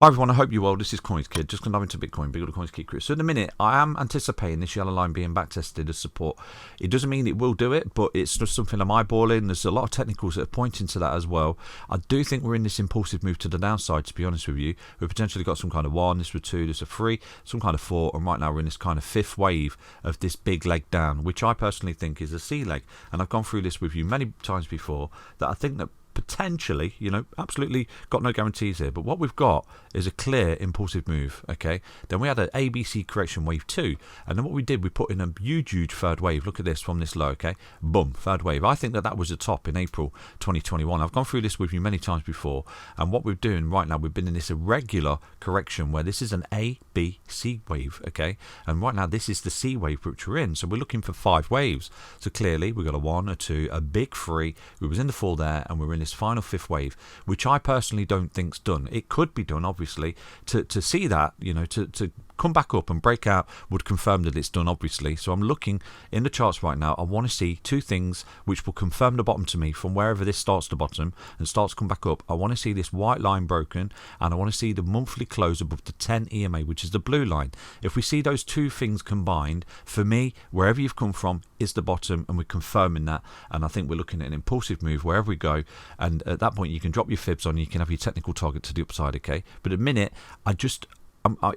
Hi everyone, I hope you're well. This is CoinsKid, just going to dive into Bitcoin, big CoinsKid crew. So in a minute, I am anticipating this yellow line being back tested as support. It doesn't mean it will do it, but it's just something I'm eyeballing. There's a lot of technicals that are pointing to that as well. I do think we're in this impulsive move to the downside, to be honest with you. We've potentially got some kind of 1, this was 2, this was 3, some kind of 4, and right now we're in this kind of 5th wave of this big leg down, which I personally think is a C leg. And I've gone through this with you many times before, that I think that potentially, absolutely got no guarantees here, but what we've got is a clear impulsive move. Okay, then we had an ABC correction wave 2, and then what we did, we put in a huge third wave. Look at this from this low. Okay, boom, third wave. I think that was the top in April 2021. I've gone through this with you many times before, and what we're doing right now, we've been in this irregular correction where this is an ABC wave. Okay, and right now this is the C wave which we're in, so we're looking for 5 waves. So clearly we've got a 1, a 2, a big 3. We was in the 4 there, and we're in this final 5th wave, which I personally don't think's done. It could be done, obviously. To see that, to come back up and break out would confirm that it's done, obviously. So I'm looking in the charts right now. I want to see 2 things which will confirm the bottom to me from wherever this starts to bottom and starts to come back up. I want to see this white line broken, and I want to see the monthly close above the 10 EMA, which is the blue line. If we see those 2 things combined, for me, wherever you've come from is the bottom, and we're confirming that. And I think we're looking at an impulsive move wherever we go, and at that point you can drop your fibs on, you can have your technical target to the upside. Okay, but at the minute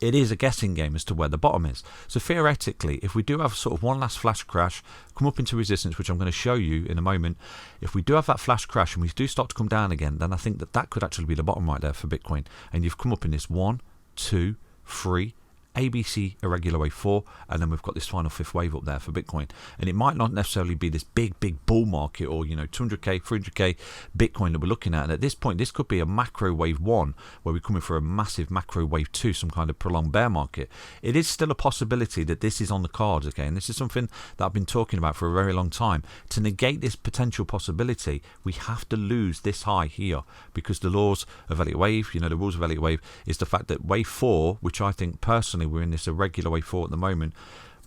it is a guessing game as to where the bottom is. So theoretically, if we do have sort of one last flash crash, come up into resistance, which I'm going to show you in a moment, if we do have that flash crash and we do start to come down again, then I think that could actually be the bottom right there for Bitcoin. And you've come up in this 1, 2, 3 ABC irregular wave 4, and then we've got this final 5th wave up there for Bitcoin. And it might not necessarily be this big bull market, or 200k 300k Bitcoin that we're looking at. And at this point, this could be a macro wave 1 where we're coming for a massive macro wave 2, some kind of prolonged bear market. It is still a possibility that this is on the cards. Okay, and this is something that I've been talking about for a very long time. To negate this potential possibility, we have to lose this high here, because the laws of Elliott wave, the rules of Elliott wave, is the fact that wave 4, which I think personally we're in this irregular wave 4 at the moment,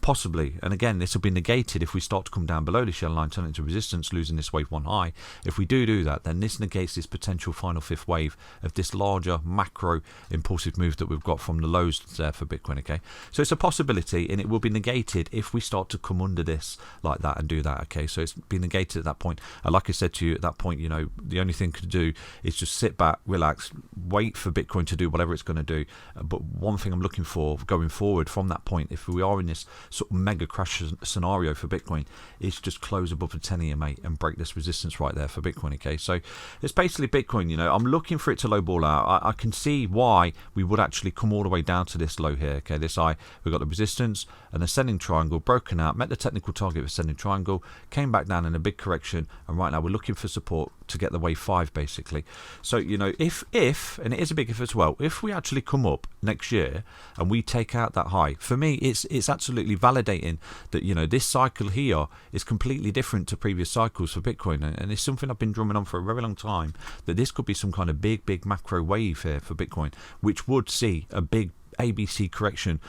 possibly, and again this will be negated if we start to come down below this yellow line, turn it into resistance, losing this wave 1 high. If we do that, then this negates this potential final 5th wave of this larger macro impulsive move that we've got from the lows there for Bitcoin. Okay, so it's a possibility, and it will be negated if we start to come under this like that and do that. Okay, so it's been negated at that point. Like I said to you, at that point, the only thing to do is just sit back, relax, wait for Bitcoin to do whatever it's going to do. But one thing I'm looking for going forward from that point, if we are in this sort of mega crash scenario for Bitcoin, is just close above the 10 EMA and break this resistance right there for Bitcoin. Okay, so it's basically Bitcoin. I'm looking for it to low ball out. I can see why we would actually come all the way down to this low here. Okay, this high, we've got the resistance, an ascending triangle broken out, met the technical target of ascending triangle, came back down in a big correction, and right now we're looking for support to get the wave 5 basically. So if and it is a big if as well, if we actually come up next year and we take out that high, for me it's absolutely validating that this cycle here is completely different to previous cycles for Bitcoin, and it's something I've been drumming on for a very long time, that this could be some kind of big macro wave here for Bitcoin, which would see a big ABC correction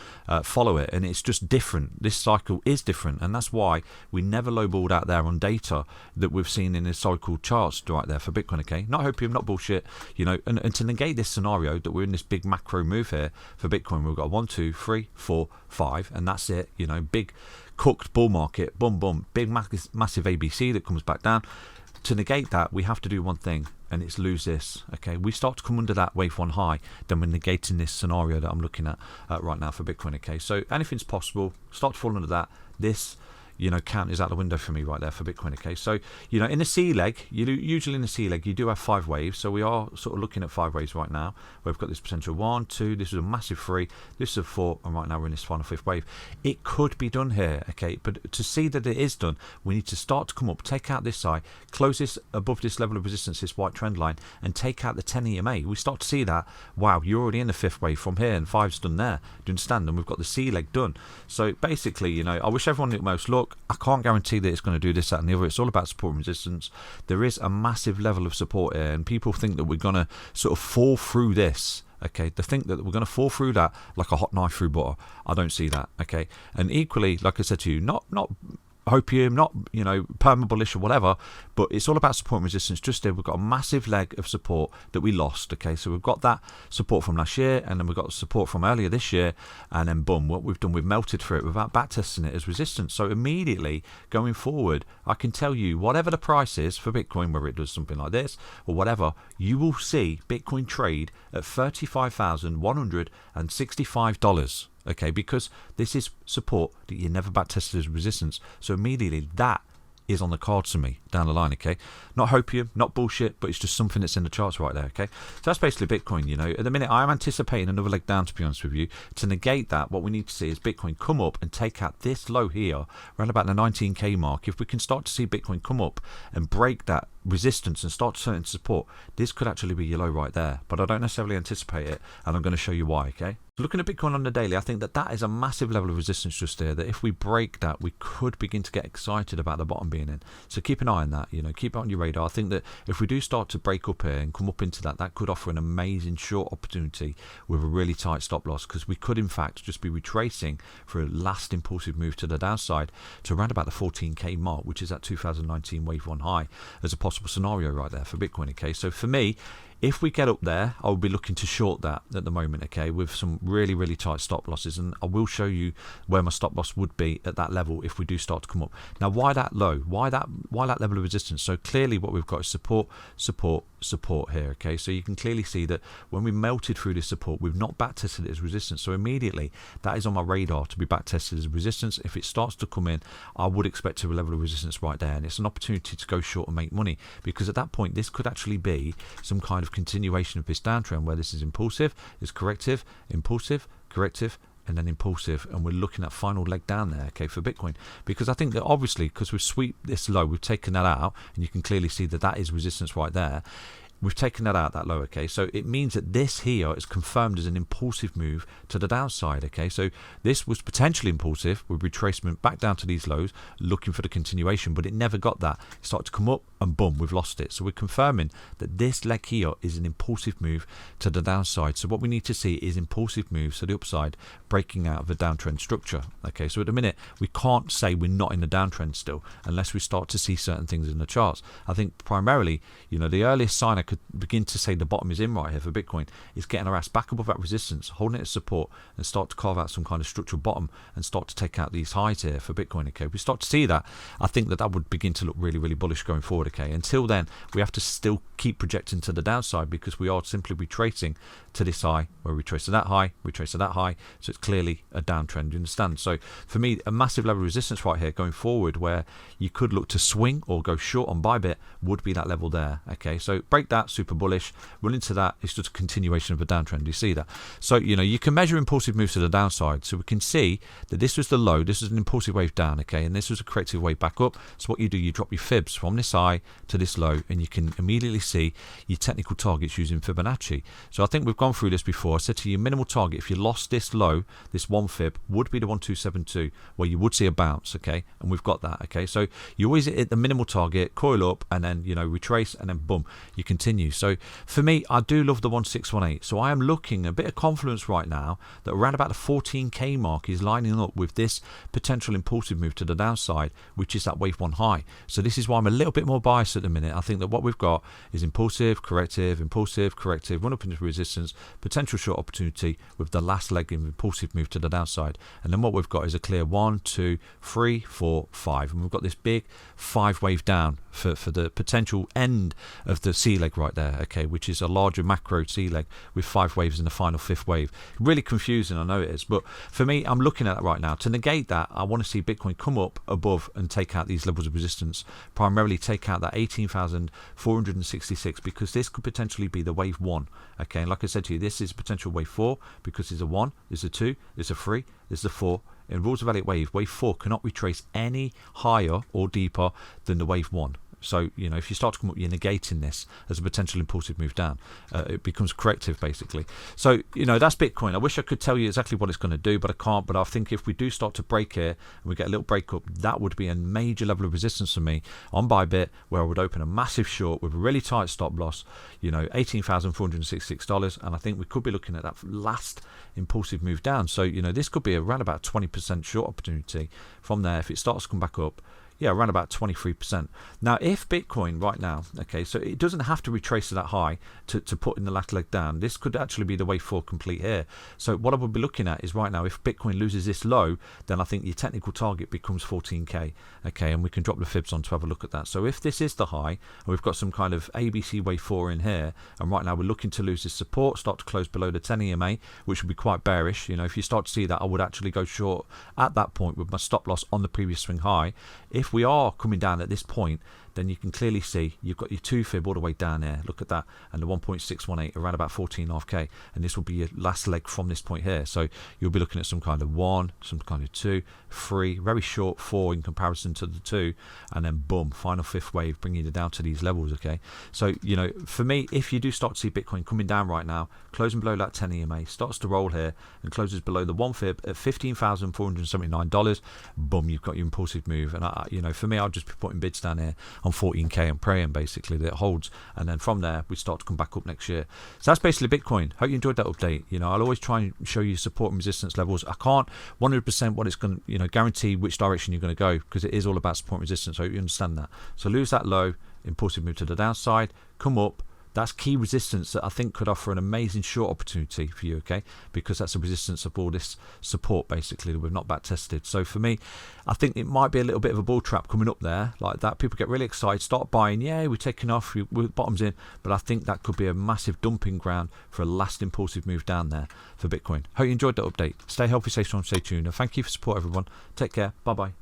follow it. And it's just different. This cycle is different, and that's why we never lowballed out there on data that we've seen in historical charts right there for Bitcoin. Okay, not opium, not bullshit. And to negate this scenario that we're in this big macro move here for Bitcoin, we've got 1 2 3 4 5, and that's it. Big cooked bull market, boom, big massive ABC that comes back down. To negate that, we have to do one thing, and it's lose this. Okay, we start to come under that wave 1 high, then we're negating this scenario that I'm looking at right now for Bitcoin. Okay, so anything's possible. Start to fall under that. This count is out the window for me right there for Bitcoin. Okay, so in the C leg, usually in the C leg you do have 5 waves, so we are sort of looking at 5 waves right now. We've got this potential 1 2, this is a massive 3, this is a 4, and right now we're in this final 5th wave. It could be done here. Okay, but to see that it is done, we need to start to come up, take out this high, close this above this level of resistance, this white trend line, and take out the 10 EMA. We start to see that, wow, you're already in the 5th wave from here, and 5's done there. Do you understand? And we've got the C leg done. So basically, I wish everyone knew most. Look, I can't guarantee that it's going to do this, that, and the other. It's all about support and resistance. There is a massive level of support here, and people think that we're going to sort of fall through this. Okay, to think that we're going to fall through that like a hot knife through butter, I don't see that. Okay, and equally, like I said to you, not hopium, not, you know, perma bullish or whatever, but it's all about support and resistance. Just here, we've got a massive leg of support that we lost. Okay, so we've got that support from last year, and then we've got support from earlier this year, and then boom, what we've done, we've melted through it without back testing it as resistance. So immediately going forward, I can tell you, whatever the price is for Bitcoin, whether it does something like this or whatever, you will see Bitcoin trade at $35,165. Okay, because this is support that you never back tested as resistance. So immediately that is on the cards for me down the line. Okay, not hopium, not bullshit, but it's just something that's in the charts right there. Okay, so that's basically Bitcoin. You know, at the minute I am anticipating another leg down, to be honest with you. To negate that, what we need to see is Bitcoin come up and take out this low here around about the 19k mark. If we can start to see Bitcoin come up and break that resistance and start to turn into support, this could actually be your low right there, but I don't necessarily anticipate it, and I'm going to show you why. Okay, looking at Bitcoin on the daily, I think that that is a massive level of resistance just there, that if we break that, we could begin to get excited about the bottom being in. So keep an eye on that, you know, keep it on your radar. I think that if we do start to break up here and come up into that, that could offer an amazing short opportunity with a really tight stop loss, because we could in fact just be retracing for a last impulsive move to the downside to around about the 14k mark, which is that 2019 wave one high, as a possible scenario right there for Bitcoin. Okay, so for me, if we get up there, I will be looking to short that at the moment, okay, with some really, really tight stop losses, and I will show you where my stop loss would be at that level if we do start to come up. Now, why that low? Why that level of resistance? So clearly what we've got is support, support, support here, okay, so you can clearly see that when we melted through this support, we've not back tested it as resistance. So immediately that is on my radar to be back tested as resistance. If it starts to come in, I would expect to a level of resistance right there, and it's an opportunity to go short and make money, because at that point this could actually be some kind of continuation of this downtrend where this is impulsive, is corrective, impulsive, corrective, and then impulsive, and we're looking at final leg down there, okay, for Bitcoin. Because I think that obviously, because we've swept this low, we've taken that out, and you can clearly see that that is resistance right there. We've taken that out, that low, okay, so it means that this here is confirmed as an impulsive move to the downside, okay, so this was potentially impulsive with retracement back down to these lows, looking for the continuation, but it never got that. It started to come up, and boom, we've lost it. So we're confirming that this leg here is an impulsive move to the downside. So what we need to see is impulsive moves to the upside, breaking out of the downtrend structure, okay, so at the minute we can't say we're not in the downtrend still unless we start to see certain things in the charts. I think primarily, you know, the earliest sign I could begin to say the bottom is in right here for Bitcoin is getting our ass back above that resistance, holding it as support, and start to carve out some kind of structural bottom and start to take out these highs here for Bitcoin. Okay, if we start to see that, I think that that would begin to look really, really bullish going forward. Okay, until then we have to still keep projecting to the downside, because we are simply retracing to this high, where we trace to that high, we trace to that high, so it's clearly a downtrend, you understand? So for me, a massive level of resistance right here going forward, where you could look to swing or go short on Bybit, would be that level there. Okay, so break that, super bullish, run into that, it's just a continuation of a downtrend. You see that? So you know, you can measure impulsive moves to the downside, so we can see that this was the low, this was an impulsive wave down, okay, and this was a corrective wave back up. So what you do, you drop your fibs from this high to this low, and you can immediately see your technical targets using Fibonacci. So I think we've gone through this before. I said to you, minimal target, if you lost this low, this one fib would be the 1272, where you would see a bounce, okay, and we've got that. Okay, so you always hit the minimal target, coil up, and then, you know, retrace, and then boom, you continue. So for me, I do love the 1618, so I am looking a bit of confluence right now that around about the 14k mark is lining up with this potential impulsive move to the downside, which is that wave one high. So this is why I'm a little bit more biased at the minute. I think that what we've got is impulsive, corrective, run up into resistance, potential short opportunity with the last leg of impulsive move to the downside, and then what we've got is a clear 1, 2, 3, 4, 5, and we've got this big 5 wave down for the potential end of the C leg right there, okay, which is a larger macro C leg with 5 waves in the final 5th wave. Really confusing, I know it is, but for me, I'm looking at that right now. To negate that, I want to see Bitcoin come up above and take out these levels of resistance, primarily take out that 18,466, because this could potentially be the wave 1, okay, and like I said to you, this is potential wave 4, because there's a 1, there's a 2, there's a 3, there's a 4. In rules of Elliott wave 4 cannot retrace any higher or deeper than the wave 1. So, you know, if you start to come up, you're negating this as a potential impulsive move down. It becomes corrective, basically. So, you know, that's Bitcoin. I wish I could tell you exactly what it's going to do, but I can't. But I think if we do start to break here and we get a little break up, that would be a major level of resistance for me on Bybit, where I would open a massive short with a really tight stop loss, you know, $18,466. And I think we could be looking at that last impulsive move down. So, you know, this could be around about 20% short opportunity from there. If it starts to come back up, yeah, around about 23%. Now, if Bitcoin right now, okay, so it doesn't have to retrace to that high to put in the last leg down. This could actually be the way forward complete here. So what I would be looking at is right now, if Bitcoin loses this low, then I think your technical target becomes 14k, okay, and we can drop the fibs on to have a look at that. So if this is the high, and we've got some kind of ABC way 4 in here, and right now we're looking to lose this support, start to close below the 10 EMA, which would be quite bearish. You know, if you start to see that, I would actually go short at that point with my stop loss on the previous swing high. If we are coming down at this point, then you can clearly see you've got your 2 fib all the way down there. Look at that, and the 1.618 around about 14.5k, and this will be your last leg from this point here. So you'll be looking at some kind of 1, some kind of 2, 3, very short 4 in comparison to the 2, and then boom, final 5th wave bringing it down to these levels. Okay, so you know, for me, if you do start to see Bitcoin coming down right now, closing below that 10 EMA, starts to roll here and closes below the 1 fib at $15,479, boom, you've got your impulsive move. And you know, for me, I'll just be putting bids down here on 14k and praying basically that it holds, and then from there we start to come back up next year. So that's basically Bitcoin. Hope you enjoyed that update. You know, I'll always try and show you support and resistance levels. I can't 100% what it's going to, you know, guarantee which direction you're going to go, because it is all about support and resistance. I hope you understand that. So lose that low, impulsive move to the downside, come up. That's key resistance that I think could offer an amazing short opportunity for you, okay? Because that's a resistance of all this support, basically, that we've not back tested. So for me, I think it might be a little bit of a bull trap coming up there like that. People get really excited, start buying. Yeah, we're taking off, we're bottoms in. But I think that could be a massive dumping ground for a last impulsive move down there for Bitcoin. Hope you enjoyed that update. Stay healthy, stay strong, stay tuned. And thank you for support, everyone. Take care. Bye-bye.